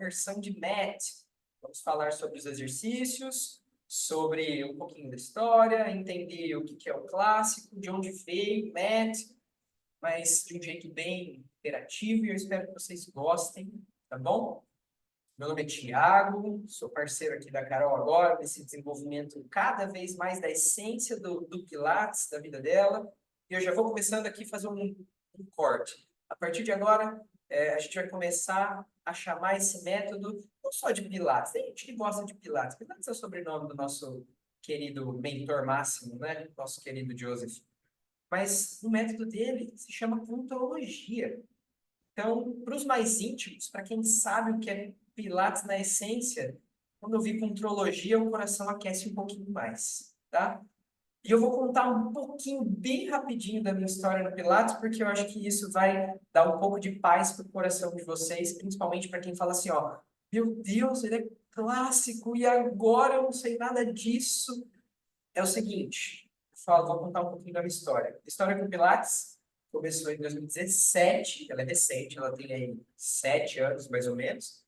versão de Math. Vamos falar sobre os exercícios, sobre um pouquinho da história, entender o que que é o clássico, de onde veio Math, mas de um jeito bem interativo, e eu espero que vocês gostem, tá bom? Meu nome é Thiago, sou parceiro aqui da Carol agora, nesse desenvolvimento cada vez mais da essência do Pilates, da vida dela. E eu já vou começando aqui a fazer um corte. A partir de agora, a gente vai começar a chamar esse método não só de Pilates. Tem gente que gosta de Pilates. Pilates é o sobrenome do nosso querido mentor máximo, né? Nosso querido Joseph. Mas o método dele se chama Contrologia. Então, para os mais íntimos, para quem sabe o que é Pilates na essência, quando eu vi contrologia, o coração aquece um pouquinho mais, tá? E eu vou contar um pouquinho, bem rapidinho, da minha história no Pilates, porque eu acho que isso vai dar um pouco de paz para o coração de vocês, principalmente para quem fala assim, ó, meu Deus, ele é clássico e agora eu não sei nada disso. É o seguinte, vou contar um pouquinho da minha história. A história com o Pilates começou em 2017, ela é recente, ela tem aí 7 anos, mais ou menos.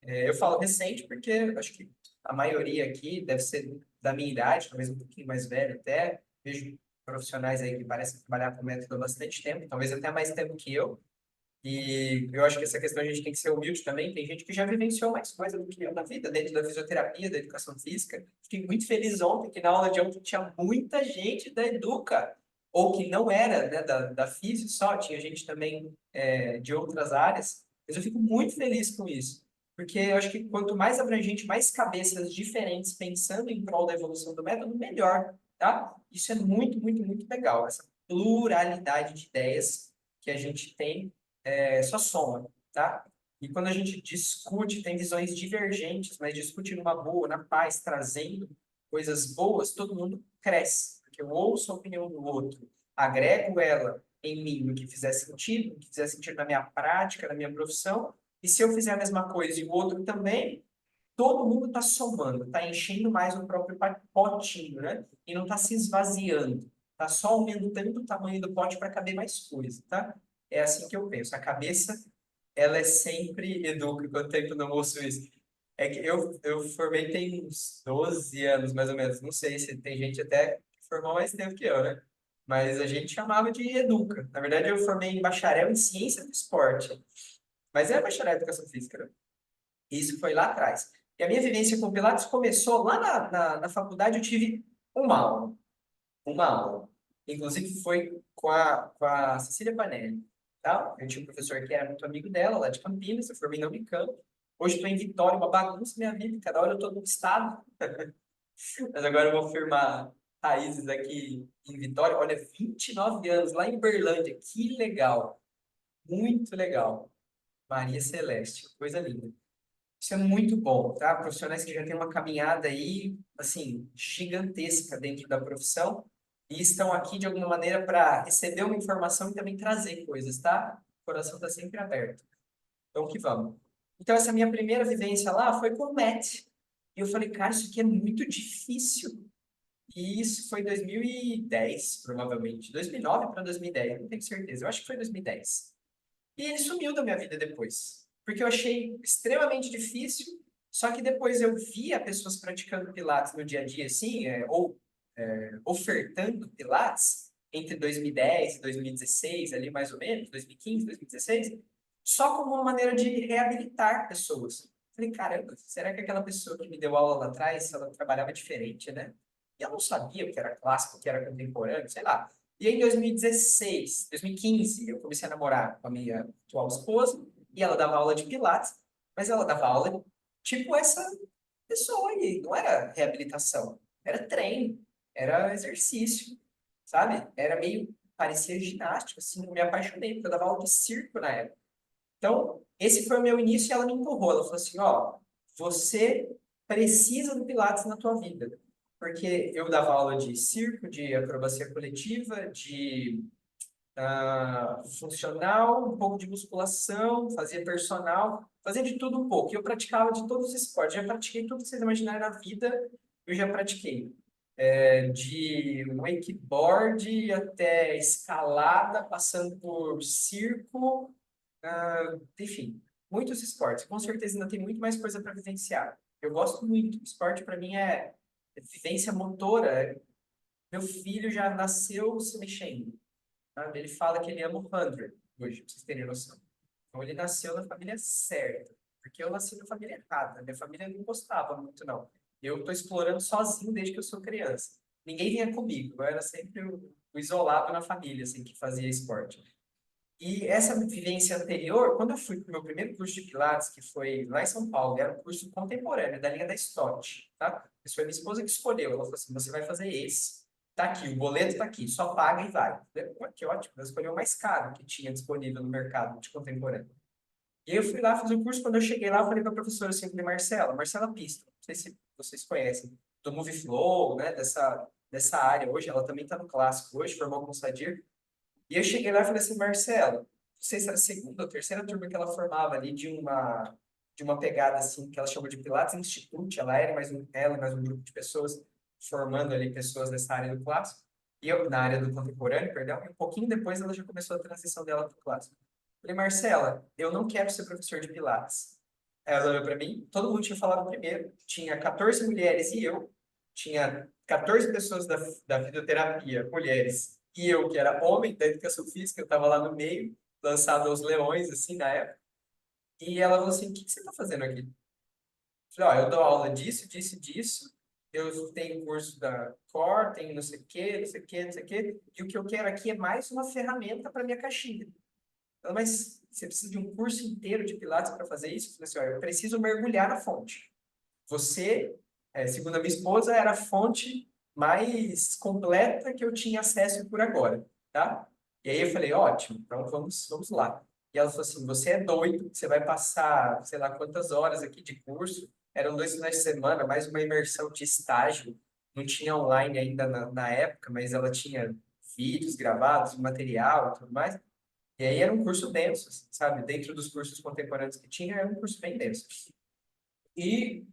Eu falo recente porque acho que a maioria aqui deve ser da minha idade, talvez um pouquinho mais velho até. Vejo profissionais aí que parecem trabalhar com o método há bastante tempo, talvez até mais tempo que eu. E eu acho que essa questão a gente tem que ser humilde também. Tem gente que já vivenciou mais coisa do que eu na vida, dentro da fisioterapia, da educação física. Fiquei muito feliz ontem, que na aula de ontem tinha muita gente da Educa, ou que não era, né, da Físio só, tinha gente também de outras áreas. Mas eu fico muito feliz com isso, porque eu acho que quanto mais abrangente, mais cabeças diferentes pensando em prol da evolução do método, melhor, tá? Isso é muito, muito, muito legal, essa pluralidade de ideias que a gente tem só soma, tá? E quando a gente discute, tem visões divergentes, mas discute numa boa, na paz, trazendo coisas boas, todo mundo cresce, porque eu ouço a opinião do outro, agrego ela em mim, no que fizer sentido, no que fizer sentido na minha prática, na minha profissão, e se eu fizer a mesma coisa e o outro também, todo mundo está somando, está enchendo mais o próprio potinho, né? E não está se esvaziando, está só aumentando o tamanho do pote para caber mais coisa, tá? É assim que eu penso. A cabeça, ela é sempre educa. Quanto tempo eu não ouço isso? É que eu formei tem uns 12 anos, mais ou menos. Não sei se tem gente até que formou mais tempo que eu, né? Mas a gente chamava de educa. Na verdade, eu formei em bacharel em ciência do esporte. Mas é bacharel em educação física, né? Isso foi lá atrás. E a minha vivência com Pilates começou lá na faculdade, eu tive uma aula. Uma aula. Inclusive foi com a Cecília Panelli. Tá? Eu tinha um professor que era muito amigo dela, lá de Campinas, eu formei na Unicamp. Hoje estou em Vitória, uma bagunça minha vida, cada hora eu estou num estado. Mas agora eu vou firmar raízes aqui em Vitória. Olha, 29 anos, lá em Berlândia. Que legal. Muito legal. Maria Celeste, coisa linda. Isso é muito bom, tá? Profissionais que já têm uma caminhada aí, assim, gigantesca dentro da profissão e estão aqui de alguma maneira para receber uma informação e também trazer coisas, tá? O coração está sempre aberto. Então, que vamos. Então, essa minha primeira vivência lá foi com o Matt. E eu falei, cara, isso aqui é muito difícil. E isso foi em 2010, provavelmente. 2009 para 2010, não tenho certeza. Eu acho que foi 2010. E ele sumiu da minha vida depois, porque eu achei extremamente difícil. Só que depois eu via pessoas praticando Pilates no dia a dia, assim, ou ofertando Pilates entre 2010 e 2016, ali mais ou menos, 2015, 2016, só como uma maneira de reabilitar pessoas. Falei, caramba, será que aquela pessoa que me deu aula lá atrás, ela trabalhava diferente, né? E eu não sabia o que era clássico, o que era contemporâneo, sei lá. E aí, em 2016, 2015, eu comecei a namorar com a minha atual esposa, e ela dava aula de Pilates, mas ela dava aula tipo essa pessoa aí, não era reabilitação, era treino, era exercício, sabe? Era meio, parecia ginástica, assim, eu me apaixonei, porque eu dava aula de circo na época. Então, esse foi o meu início e ela me empurrou. Ela falou assim, ó, você precisa do Pilates na tua vida. Porque eu dava aula de circo, de acrobacia coletiva, de funcional, um pouco de musculação, fazia personal, fazia de tudo um pouco. E eu praticava de todos os esportes. Já pratiquei tudo que vocês imaginarem na vida, eu já pratiquei. De wakeboard até escalada, passando por circo, enfim, muitos esportes. Com certeza ainda tem muito mais coisa para vivenciar. Eu gosto muito. Esporte para mim é vivência motora. Meu filho já nasceu se mexendo. Sabe? Ele fala que ele ama o 100 hoje, pra vocês terem noção. Então ele nasceu na família certa. Porque eu nasci na família errada. Minha família não gostava muito, não. Eu estou explorando sozinho desde que eu sou criança. Ninguém vinha comigo. Eu era sempre o isolado na família, assim, que fazia esporte. E essa vivência anterior, quando eu fui para o meu primeiro curso de Pilates, que foi lá em São Paulo, era um curso contemporâneo, da linha da Stott, tá? Isso foi minha esposa que escolheu. Ela falou assim, você vai fazer esse. Tá aqui, o boleto tá aqui, só paga e vai. Eu falei, que ótimo, ela escolheu o mais caro que tinha disponível no mercado de contemporâneo. E eu fui lá fazer o curso, quando eu cheguei lá, eu falei para a professora assim, eu falei, Marcela Pista, não sei se vocês conhecem, do Movie Flow, né, dessa área hoje, ela também está no clássico hoje, formou com o Sadir. E eu cheguei lá e falei assim, Marcelo, não sei se era a segunda ou terceira turma que ela formava ali de uma pegada assim, que ela chamou de Pilates Institute, ela e mais um grupo de pessoas formando ali pessoas nessa área do clássico, e eu na área do contemporâneo, perdão, e um pouquinho depois ela já começou a transição dela para o clássico. Falei, Marcela, eu não quero ser professor de Pilates. Aí ela olhou para mim, todo mundo tinha falado primeiro, tinha 14 mulheres e eu, tinha 14 pessoas da fisioterapia, mulheres, e eu, que era homem da educação física, eu estava lá no meio, lançado aos leões, assim, na época. E ela falou assim, o que que você está fazendo aqui? Eu falei, ó, eu dou aula disso, disso, disso, eu tenho curso da Core, tenho não sei o quê, não sei o quê, não sei o quê, e o que eu quero aqui é mais uma ferramenta para minha caixinha. Ela, mas você precisa de um curso inteiro de Pilates para fazer isso? Eu falei assim, ó, eu preciso mergulhar na fonte. Você, segundo a minha esposa, era a fonte mais completa que eu tinha acesso por agora, tá? E aí eu falei, ótimo, então vamos lá. E ela falou assim, você é doido, você vai passar, sei lá quantas horas aqui de curso, eram 2 finais de semana, mais uma imersão de estágio, não tinha online ainda na época, mas ela tinha vídeos gravados, material e tudo mais. E aí era um curso denso, assim, sabe? Dentro dos cursos contemporâneos que tinha, era um curso bem denso. E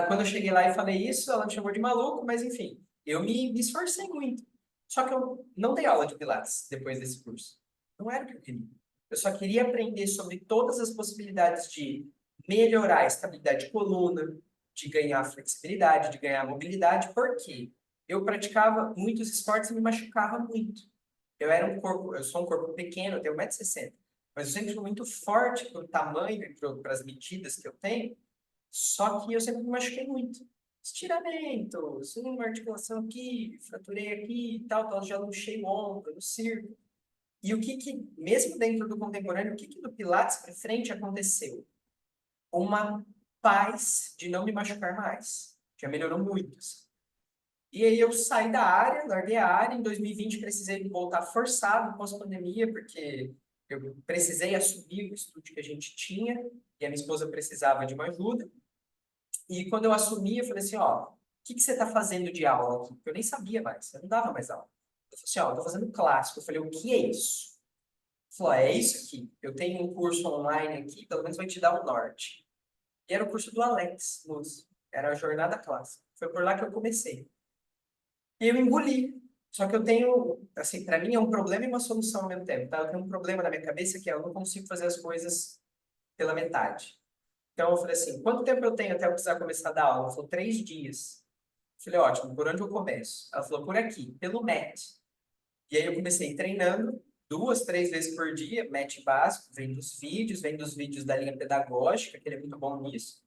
quando eu cheguei lá e falei isso, ela me chamou de maluco, mas enfim, eu me esforcei muito. Só que eu não dei aula de Pilates depois desse curso. Não era o que eu queria. Eu só queria aprender sobre todas as possibilidades de melhorar a estabilidade de coluna, de ganhar flexibilidade, de ganhar mobilidade, porque eu praticava muitos esportes e me machucava muito. Eu sou um corpo pequeno, eu tenho 1,60 m, mas eu sempre fui muito forte para o tamanho e para as medidas que eu tenho, só que eu sempre me machuquei muito. Estiramentos, uma articulação aqui, fraturei aqui e tal, já luxei o ombro, no circo. E mesmo dentro do contemporâneo, o que do Pilates para frente aconteceu? Uma paz de não me machucar mais. Já melhorou muito, assim. E aí eu saí da área, larguei a área. Em 2020 precisei voltar forçado pós-pandemia, porque eu precisei assumir o estúdio que a gente tinha e a minha esposa precisava de uma ajuda. E quando eu assumi, eu falei assim, ó, o que você está fazendo de aula aqui? Porque eu nem sabia mais, eu não dava mais aula. Eu falei assim, ó, eu tô fazendo clássico. Eu falei, o que é isso? Ele falou, é isso aqui. Eu tenho um curso online aqui, pelo menos vai te dar o norte. E era o curso do Alex Luz. Era a jornada clássica. Foi por lá que eu comecei. E eu engoli. Só que eu tenho, assim, para mim é um problema e uma solução ao mesmo tempo, tá? Eu tenho um problema na minha cabeça que é eu não consigo fazer as coisas pela metade. Então eu falei assim, quanto tempo eu tenho até eu precisar começar a dar aula? Ela falou, 3 dias. Eu falei, ótimo, por onde eu começo? Ela falou, por aqui, pelo MET. E aí eu comecei treinando 2, 3 vezes por dia, MET básico, vem dos vídeos da linha pedagógica, que ele é muito bom nisso.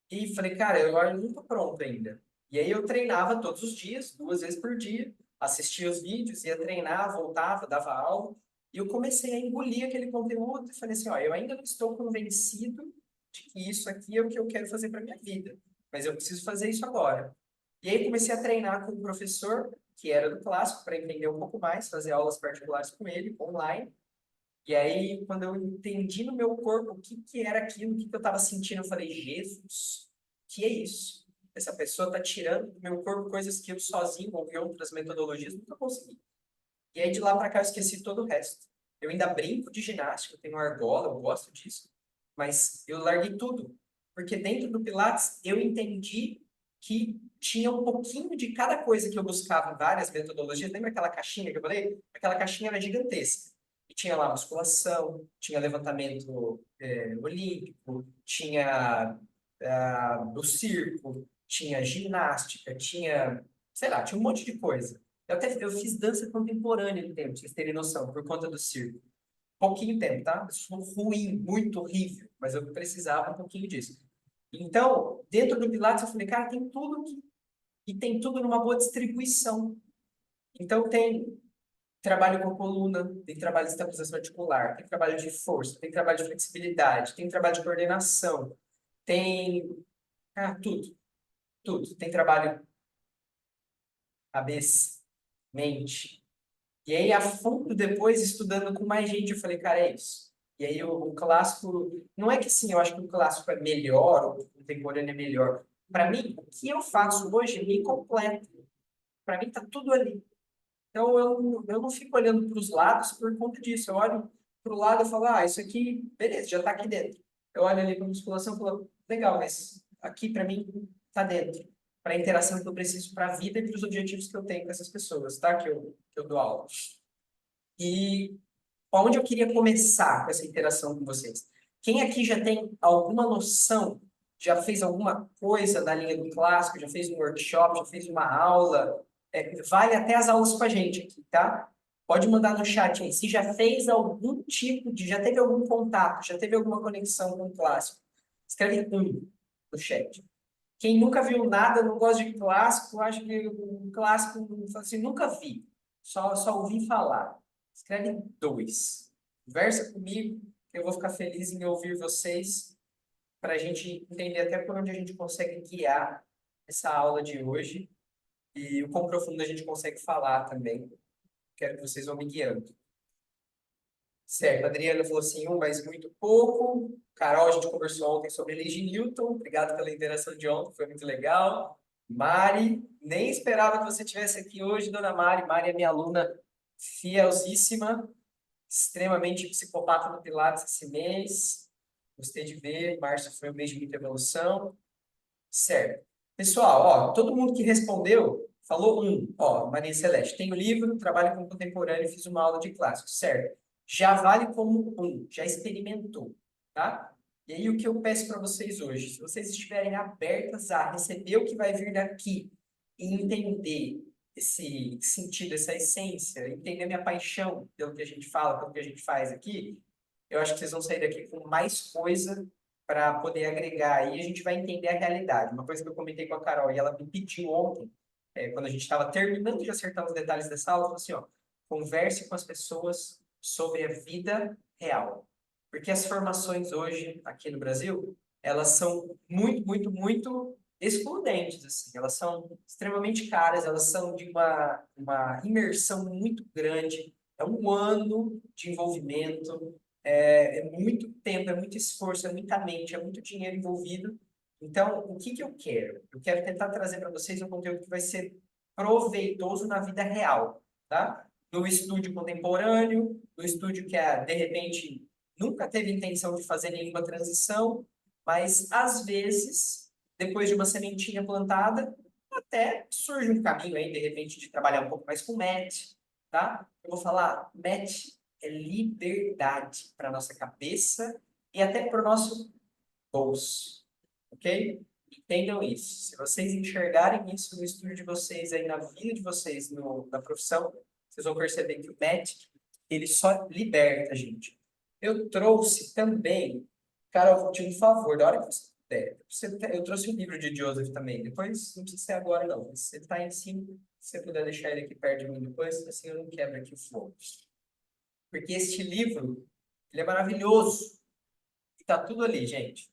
E falei, cara, eu agora não tô pronto ainda. E aí eu treinava todos os dias, 2 vezes por dia, assistia os vídeos, ia treinar, voltava, dava aula. E eu comecei a engolir aquele conteúdo e falei assim, ó, eu ainda não estou convencido de que isso aqui é o que eu quero fazer para minha vida, mas eu preciso fazer isso agora. E aí comecei a treinar com um professor que era do clássico para entender um pouco mais, fazer aulas particulares com ele, online. E aí, quando eu entendi no meu corpo o que era aquilo, o que eu estava sentindo, eu falei, Jesus, que é isso? Essa pessoa está tirando do meu corpo coisas que eu sozinho, ou em outras metodologias, nunca consegui. E aí, de lá para cá, eu esqueci todo o resto. Eu ainda brinco de ginástica, eu tenho argola, eu gosto disso, mas eu larguei tudo. Porque dentro do Pilates, eu entendi que tinha um pouquinho de cada coisa que eu buscava em várias metodologias. Lembra aquela caixinha que eu falei? Aquela caixinha era gigantesca Tinha lá musculação, tinha levantamento olímpico, tinha o circo, tinha ginástica, tinha, sei lá, tinha um monte de coisa. Eu fiz dança contemporânea no tempo, pra vocês terem noção, por conta do circo. Pouquinho tempo, tá? Eu sou ruim, muito horrível, mas eu precisava um pouquinho disso. Então, dentro do Pilates, eu falei, cara, tem tudo que... E tem tudo numa boa distribuição. Então, tem trabalho com coluna, tem trabalho de estabilização articular, tem trabalho de força, tem trabalho de flexibilidade, tem trabalho de coordenação, tem... Ah, tudo, tudo. Tem trabalho cabeça, mente. E aí, a fundo, depois, estudando com mais gente, eu falei, cara, é isso. E aí, o clássico... Não é que, sim, eu acho que o clássico é melhor, ou o contemporâneo é melhor. Para mim, o que eu faço hoje me completa. Para mim, tá tudo ali. Então, eu não fico olhando para os lados por conta disso. Eu olho para o lado e falo, ah, isso aqui, beleza, já está aqui dentro. Eu olho ali para a musculação e falo, legal, mas aqui para mim está dentro. Para a interação que eu preciso para a vida e para os objetivos que eu tenho com essas pessoas, tá? Que eu dou aula. E onde eu queria começar com essa interação com vocês? Quem aqui já tem alguma noção, já fez alguma coisa na linha do clássico, já fez um workshop, já fez uma aula? Vale até as aulas com a gente aqui, tá? Pode mandar no chat aí. Se já fez algum tipo de, já teve algum contato, já teve alguma conexão com o clássico, escreve um no chat. Quem nunca viu nada, não gosta de clássico, acha que o clássico, assim, nunca vi. Só ouvi falar. Escreve dois. Conversa comigo, que eu vou ficar feliz em ouvir vocês, para a gente entender até por onde a gente consegue guiar essa aula de hoje e o quão profundo a gente consegue falar também. Quero que vocês vão me guiando. Certo, a Adriana falou assim, mas muito pouco. Carol, a gente conversou ontem sobre a lei de Newton. Obrigado pela interação de ontem, foi muito legal. Mari, nem esperava que você estivesse aqui hoje, dona Mari. Mari é minha aluna fielzíssima, extremamente psicopata no Pilates esse mês. Gostei de ver. Março foi um mês de muita evolução. Certo. Pessoal, ó, todo mundo que respondeu falou um. Ó, Maria Celeste, tenho livro, trabalho com contemporâneo, fiz uma aula de clássico. Certo. Já vale como um, já experimentou, tá? E aí o que eu peço para vocês hoje, se vocês estiverem abertas a receber o que vai vir daqui e entender esse sentido, essa essência, entender a minha paixão pelo que a gente fala, pelo que a gente faz aqui, eu acho que vocês vão sair daqui com mais coisa para poder agregar aí, a gente vai entender a realidade. Uma coisa que eu comentei com a Carol e ela me pediu ontem, quando a gente estava terminando de acertar os detalhes dessa aula, ela falou assim, ó, converse com as pessoas sobre a vida real. Porque as formações hoje, aqui no Brasil, elas são muito, muito, muito excludentes, assim. Elas são extremamente caras, elas são de uma imersão muito grande, é um ano de envolvimento, é muito tempo, é muito esforço, é muita mente, é muito dinheiro envolvido. Então, o que que eu quero? Eu quero tentar trazer para vocês um conteúdo que vai ser proveitoso na vida real, tá? No estúdio contemporâneo, no estúdio que, de repente, nunca teve intenção de fazer nenhuma transição, mas, às vezes, depois de uma sementinha plantada, até surge um caminho aí, de repente, de trabalhar um pouco mais com MET, tá? Eu vou falar, MET é liberdade para nossa cabeça e até para o nosso bolso, ok? Entendam isso. Se vocês enxergarem isso no estudo de vocês, aí na vida de vocês, na profissão, vocês vão perceber que o MET, ele só liberta a gente. Eu trouxe também, cara, eu vou te pedir um favor, da hora que você puder. Eu trouxe um livro de Joseph também, depois não precisa ser agora não, mas você está em cima, se você puder deixar ele aqui perto de mim depois, assim eu não quebro aqui o fogo. Porque este livro, ele é maravilhoso. E tá tudo ali, gente.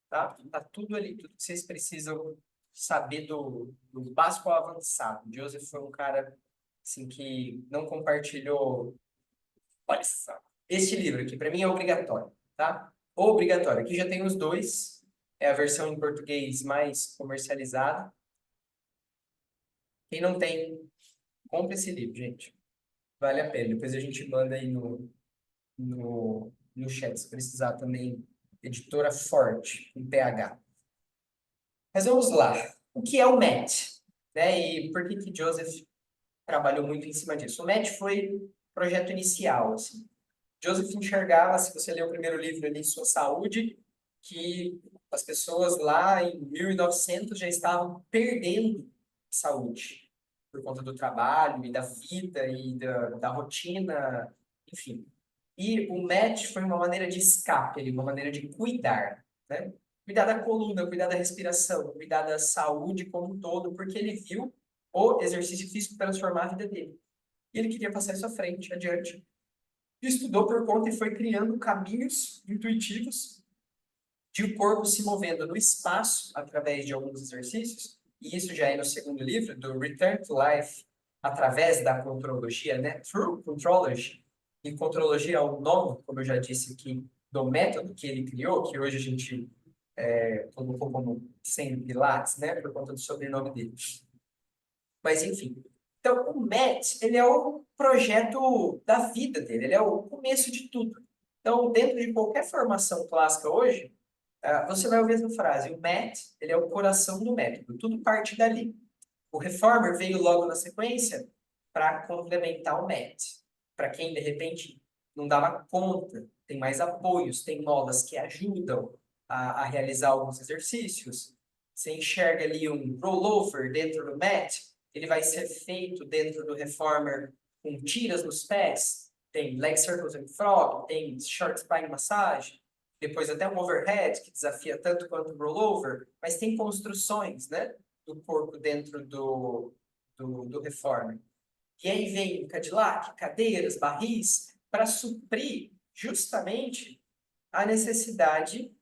Tá? Tá tudo ali. Tudo que vocês precisam saber do básico ao avançado. Joseph foi um cara assim, que não compartilhou. Olha só. Este livro aqui, para mim, é obrigatório. Tá? Obrigatório. Aqui já tem os dois. É a versão em português mais comercializada. Quem não tem, compre esse livro, gente. Vale a pena. Depois a gente manda aí no chat, se precisar também, editora Forte, com PH. Mas vamos lá. O que é o MET? Né? E por que que Joseph trabalhou muito em cima disso? O MET foi o projeto inicial, assim. Joseph enxergava, se você ler o primeiro livro ali, Sua Saúde, que as pessoas lá em 1900 já estavam perdendo saúde por conta do trabalho e da vida e da rotina, enfim. E o match foi uma maneira de escape, ali, uma maneira de cuidar, né? Cuidar da coluna, cuidar da respiração, cuidar da saúde como um todo, porque ele viu o exercício físico transformar a vida dele. E ele queria passar isso à frente, adiante. Estudou por conta e foi criando caminhos intuitivos de o corpo se movendo no espaço através de alguns exercícios, e isso já é no segundo livro, do Return to Life, através da contrologia, né? Through Contrology. E contrologia é o nome, como eu já disse aqui, do método que ele criou, que hoje a gente colocou como sem Pilates, né? Por conta do sobrenome dele. Mas, enfim. Então, o Matt, ele é o projeto da vida dele, ele é o começo de tudo. Então, dentro de qualquer formação clássica hoje, você vai ouvir essa frase, o Matt, ele é o coração do método, tudo parte dali. O Reformer veio logo na sequência para complementar o Matt. Para quem, de repente, não dava conta, tem mais apoios, tem molas que ajudam a realizar alguns exercícios. Você enxerga ali um rollover dentro do Matt, ele vai ser feito dentro do Reformer com tiras nos pés, tem leg circles and frog, tem short spine massage, depois até um overhead, que desafia tanto quanto o rollover, mas tem construções, né, do corpo dentro do Reformer. E aí vem o Cadillac, cadeiras, barris, para suprir justamente a necessidade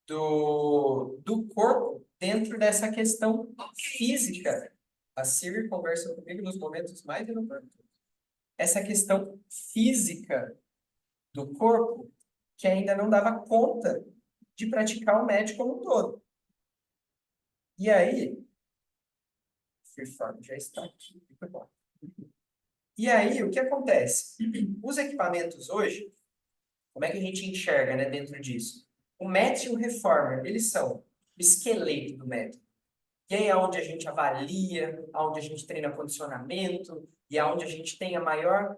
do corpo dentro dessa questão física. A Siri conversa comigo nos momentos mais inoportunos. Essa questão física do corpo que ainda não dava conta de praticar o match como um todo. E aí, Freeform já está aqui. Muito bom. E aí, o que acontece? Os equipamentos hoje, como é que a gente enxerga, né, dentro disso? O match e o reformer, eles são o esqueleto do método. E aí é onde a gente avalia, onde a gente treina condicionamento e é onde a gente tem a maior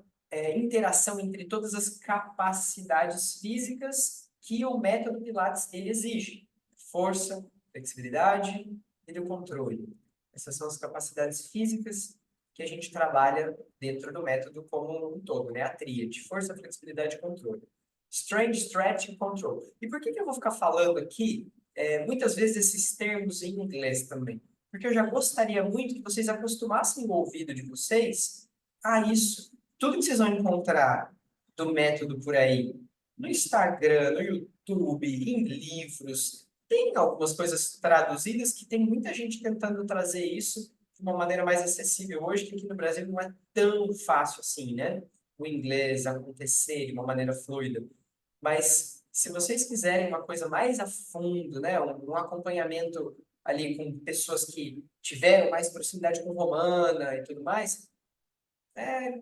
interação entre todas as capacidades físicas que o método Pilates ele exige. Força, flexibilidade e o controle. Essas são as capacidades físicas que a gente trabalha dentro do método como um todo, né? A tríade, força, flexibilidade e controle. Strength, stretch e control. E por que eu vou ficar falando aqui muitas vezes esses termos em inglês também? Porque eu já gostaria muito que vocês acostumassem o ouvido de vocês a isso. Tudo que vocês vão encontrar do método por aí, no Instagram, no YouTube, em livros, tem algumas coisas traduzidas que tem muita gente tentando trazer isso de uma maneira mais acessível hoje, que aqui no Brasil não é tão fácil assim, né? O inglês acontecer de uma maneira fluida. Mas se vocês quiserem uma coisa mais a fundo, né, um acompanhamento ali com pessoas que tiveram mais proximidade com romana e tudo mais, é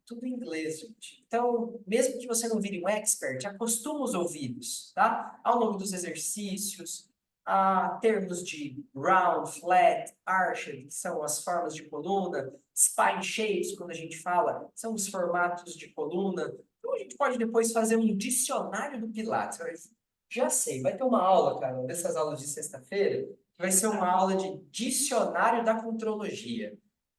tudo em inglês, gente. Então, mesmo que você não vire um expert, acostuma os ouvidos, tá? Ao nome dos exercícios, a termos de round, flat, arched, que são as formas de coluna, spine shapes, quando a gente fala, são os formatos de coluna. Então, a gente pode depois fazer um dicionário do Pilates. Já sei, vai ter uma aula, cara, dessas aulas de sexta-feira, que vai ser uma aula de dicionário da contrologia.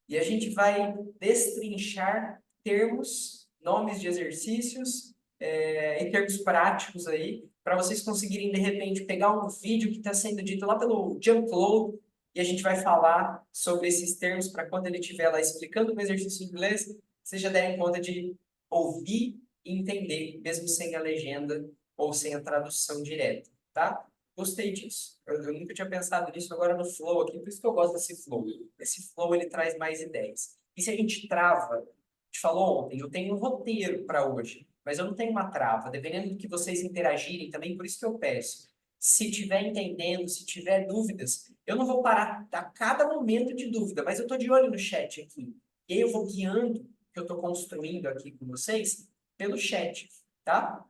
E a gente vai destrinchar termos, nomes de exercícios e termos práticos aí, para vocês conseguirem, de repente, pegar um vídeo que está sendo dito lá pelo Jean-Claude e a gente vai falar sobre esses termos para quando ele estiver lá explicando o exercício em inglês, vocês já derem conta de ouvir e entender, mesmo sem a legenda ou sem a tradução direta, tá? Gostei disso. Eu nunca tinha pensado nisso agora no flow aqui, por isso que eu gosto desse flow. Esse flow, ele traz mais ideias. E se a gente trava, a gente falou ontem, eu tenho um roteiro para hoje, mas eu não tenho uma trava, dependendo do que vocês interagirem também, por isso que eu peço. Se tiver entendendo, se tiver dúvidas, eu não vou parar a cada momento de dúvida, mas eu estou de olho no chat aqui. E aí eu vou guiando o que eu estou construindo aqui com vocês pelo chat, tá?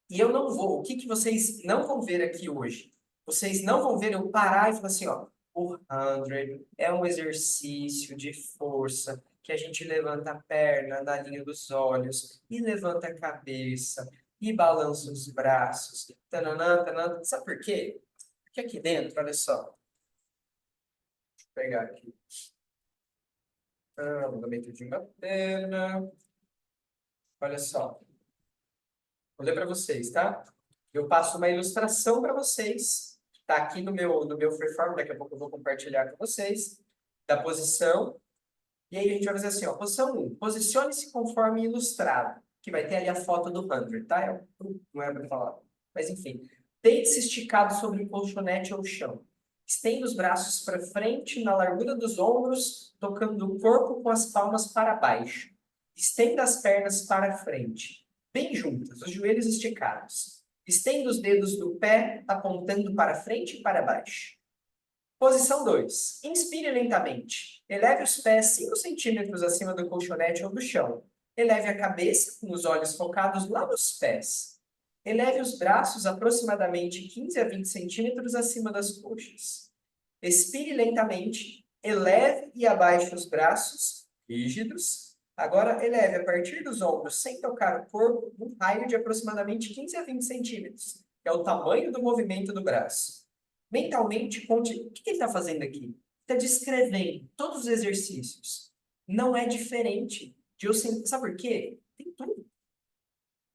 E eu não vou. O que vocês não vão ver aqui hoje? Vocês não vão ver eu parar e falar assim, ó, o 100 é um exercício de força que a gente levanta a perna na linha dos olhos, e levanta a cabeça, e balança os braços. Tananã, tananã. Sabe por quê? Porque aqui dentro, olha só. Deixa eu pegar aqui. Alongamento de uma perna. Olha só. Vou ler para vocês, tá? Eu passo uma ilustração para vocês. Está aqui no meu freeform, daqui a pouco eu vou compartilhar com vocês, da posição. E aí a gente vai fazer assim, ó, posição 1, posicione-se conforme ilustrado, que vai ter ali a foto do 100, tá? Não é para falar. Mas enfim, deite-se esticado sobre o colchonete ou chão. Estenda os braços para frente, na largura dos ombros, tocando o corpo com as palmas para baixo. Estenda as pernas para frente, bem juntas, os joelhos esticados. Estenda os dedos do pé, apontando para frente e para baixo. Posição 2. Inspire lentamente. Eleve os pés 5 centímetros acima do colchonete ou do chão. Eleve a cabeça, com os olhos focados lá nos pés. Eleve os braços aproximadamente 15 a 20 centímetros acima das coxas. Expire lentamente. Eleve e abaixe os braços, rígidos. Agora, eleve a partir dos ombros, sem tocar o corpo, um raio de aproximadamente 15 a 20 centímetros, que é o tamanho do movimento do braço. Mentalmente, conte o que ele está fazendo aqui. Está descrevendo todos os exercícios. Não é diferente de eu sempre. Sabe por quê? Tem tudo.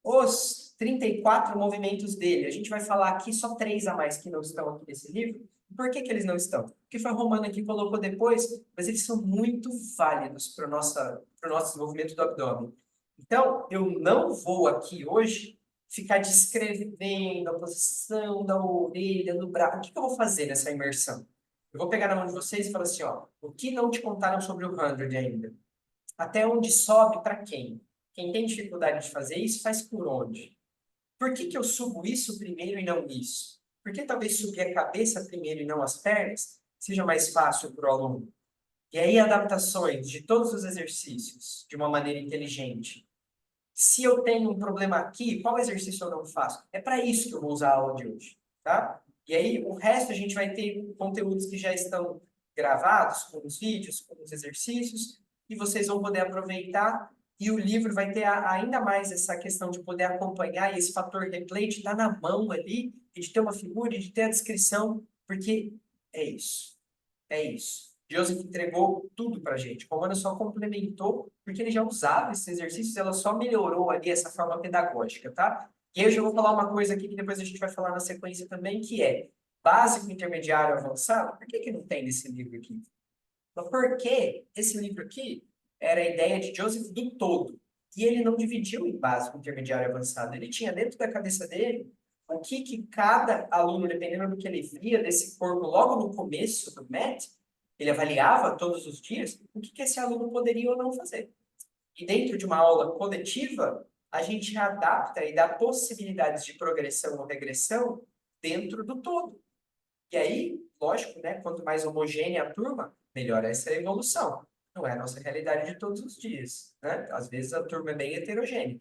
Os 34 movimentos dele, a gente vai falar aqui só 3 a mais que não estão aqui nesse livro. Por que eles não estão? Porque foi a Romana que colocou depois, mas eles são muito válidos para o nosso desenvolvimento do abdômen. Então, eu não vou aqui hoje ficar descrevendo a posição da orelha, do braço. O que eu vou fazer nessa imersão? Eu vou pegar na mão de vocês e falar assim, ó, o que não te contaram sobre o 100 ainda? Até onde sobe para quem? Quem tem dificuldade de fazer isso, faz por onde? Por que eu subo isso primeiro e não isso? Por que talvez subir a cabeça primeiro e não as pernas seja mais fácil para o aluno? E aí, adaptações de todos os exercícios de uma maneira inteligente. Se eu tenho um problema aqui, qual exercício eu não faço? É para isso que eu vou usar a aula de hoje, tá? E aí, o resto a gente vai ter conteúdos que já estão gravados, com os vídeos, com os exercícios, e vocês vão poder aproveitar. E o livro vai ter ainda mais essa questão de poder acompanhar, e esse fator replay de estar na mão ali, e de ter uma figura, e de ter a descrição, porque é isso. É isso. Joseph entregou tudo para a gente. A Romana só complementou, porque ele já usava esses exercícios, ela só melhorou ali essa forma pedagógica, tá? E aí eu já vou falar uma coisa aqui que depois a gente vai falar na sequência também, que é básico, intermediário, avançado. Por que não tem nesse livro aqui? Porque esse livro aqui era a ideia de Joseph do todo. E ele não dividiu em básico, intermediário e avançado. Ele tinha dentro da cabeça dele o que cada aluno, dependendo do que ele via desse corpo logo no começo do MET, ele avaliava todos os dias o que esse aluno poderia ou não fazer. E dentro de uma aula coletiva, a gente adapta e dá possibilidades de progressão ou regressão dentro do todo. E aí, lógico, né, quanto mais homogênea a turma, melhor essa evolução. Não é a nossa realidade de todos os dias, né? Às vezes a turma é bem heterogênea.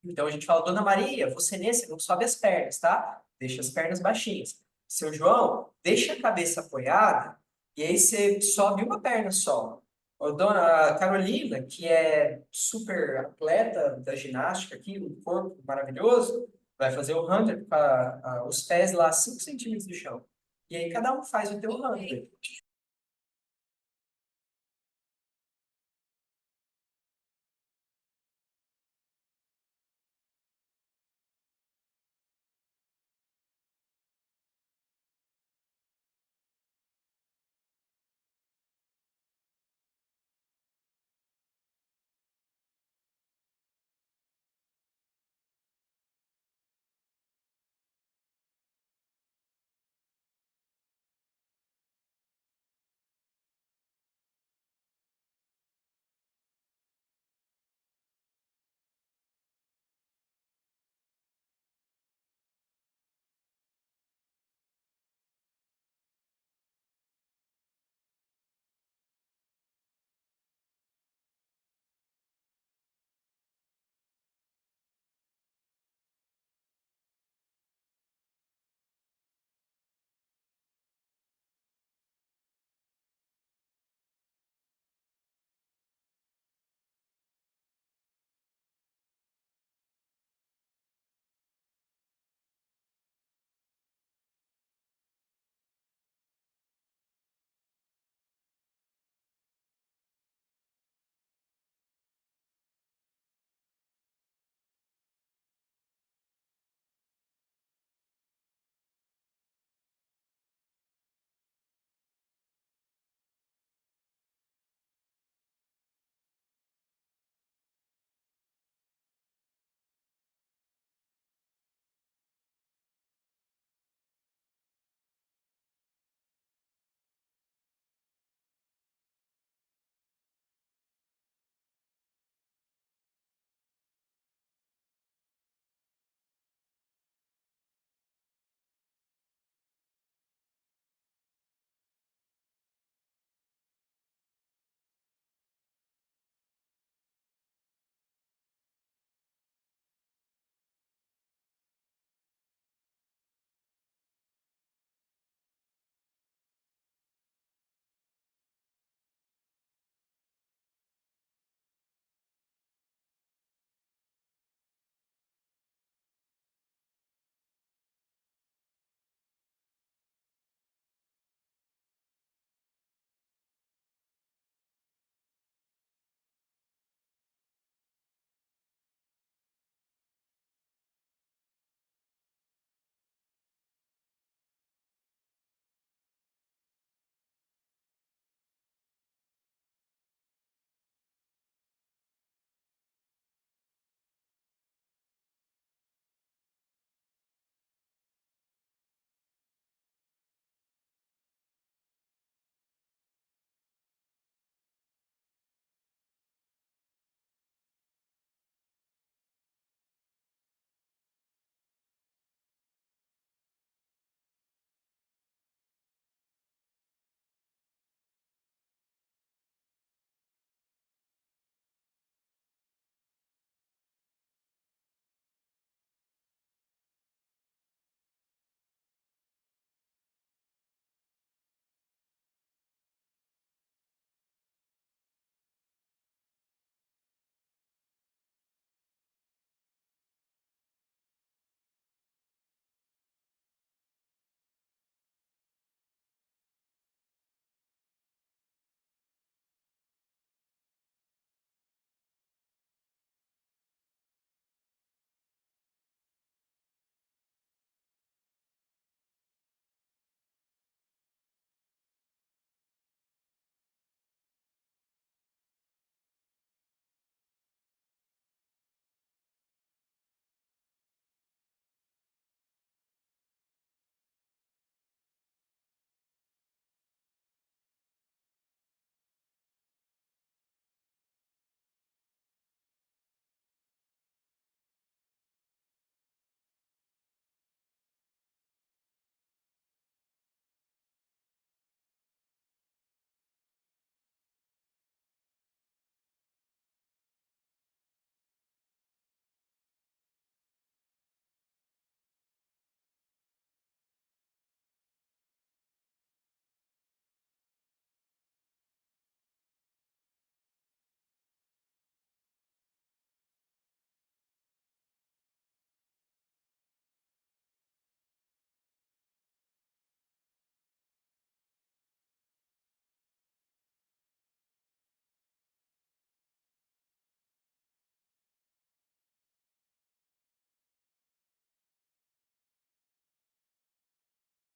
Então a gente fala, Dona Maria, você nesse não sobe as pernas, tá? Deixa as pernas baixinhas. Seu João, deixa a cabeça apoiada e aí você sobe uma perna só. Ô, Dona Carolina, que é super atleta da ginástica aqui, um corpo maravilhoso, vai fazer o 100 com os pés lá 5 centímetros do chão. E aí cada um faz o teu 100.